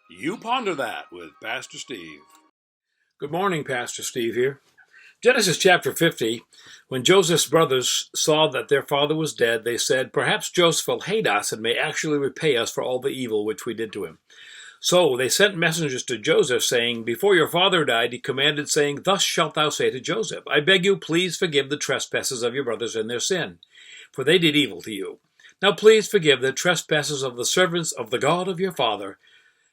You Ponder That with Pastor Steve. Good morning, Pastor Steve here. Genesis chapter 50, when Joseph's brothers saw that their father was dead, they said, "Perhaps Joseph will hate us and may actually repay us for all the evil which we did to him." So they sent messengers to Joseph, saying, "Before your father died, he commanded, saying, 'Thus shalt thou say to Joseph, I beg you, please forgive the trespasses of your brothers and their sin, for they did evil to you. Now please forgive the trespasses of the servants of the God of your father.'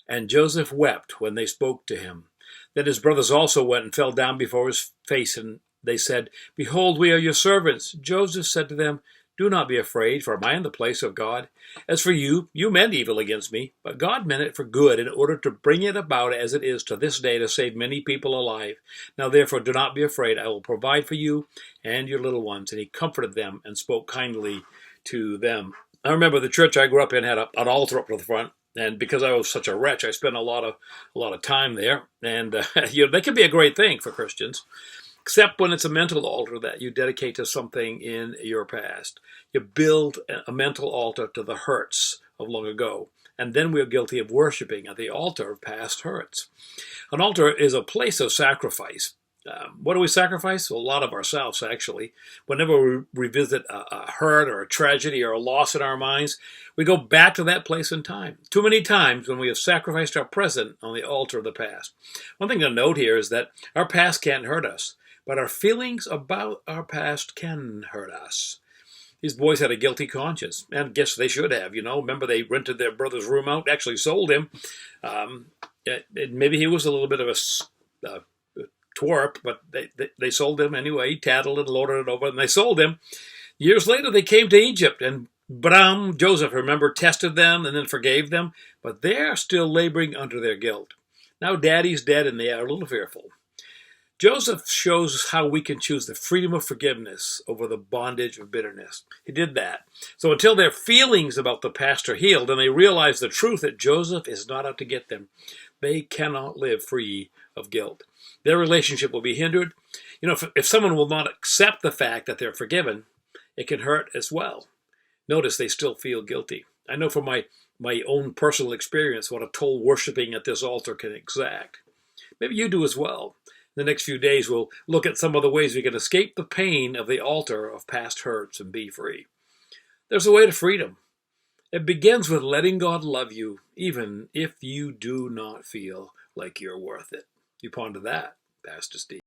And Joseph wept when they spoke to him. Then his brothers also went and fell down before his face, and they said, 'Behold, we are your servants.' Joseph said to them, 'Do not be afraid, for am I in the place of God? As for you, you meant evil against me, but God meant it for good, in order to bring it about as it is to this day, to save many people alive. Now therefore do not be afraid. I will provide for you and your little ones.' And he comforted them and spoke kindly to them." I remember the church I grew up in had an altar up to the front. And because I was such a wretch, I spent a lot of time there. And they can be a great thing for Christians, except when it's a mental altar that you dedicate to something in your past. You build a mental altar to the hurts of long ago, and then we're guilty of worshiping at the altar of past hurts. An altar is a place of sacrifice. What do we sacrifice? A lot of ourselves, actually. Whenever we revisit a hurt or a tragedy or a loss in our minds, we go back to that place in time. Too many times when we have sacrificed our present on the altar of the past. One thing to note here is that our past can't hurt us, but our feelings about our past can hurt us. These boys had a guilty conscience, and I guess they should have. Remember they rented their brother's room out, actually sold him. Maybe he was a little bit of a twerp, but they sold him anyway. He tattled and loaded it over, and they sold him. Years later, they came to Egypt, and Joseph, remember, tested them and then forgave them, but they're still laboring under their guilt. Now daddy's dead, and they are a little fearful. Joseph shows how we can choose the freedom of forgiveness over the bondage of bitterness. He did that. So until their feelings about the past are healed and they realize the truth that Joseph is not out to get them, they cannot live free of guilt. Their relationship will be hindered. If someone will not accept the fact that they're forgiven, it can hurt as well. Notice they still feel guilty. I know from my own personal experience what a toll worshiping at this altar can exact. Maybe you do as well. In the next few days, we'll look at some of the ways we can escape the pain of the altar of past hurts and be free. There's a way to freedom. It begins with letting God love you, even if you do not feel like you're worth it. You ponder that, Pastor Steve.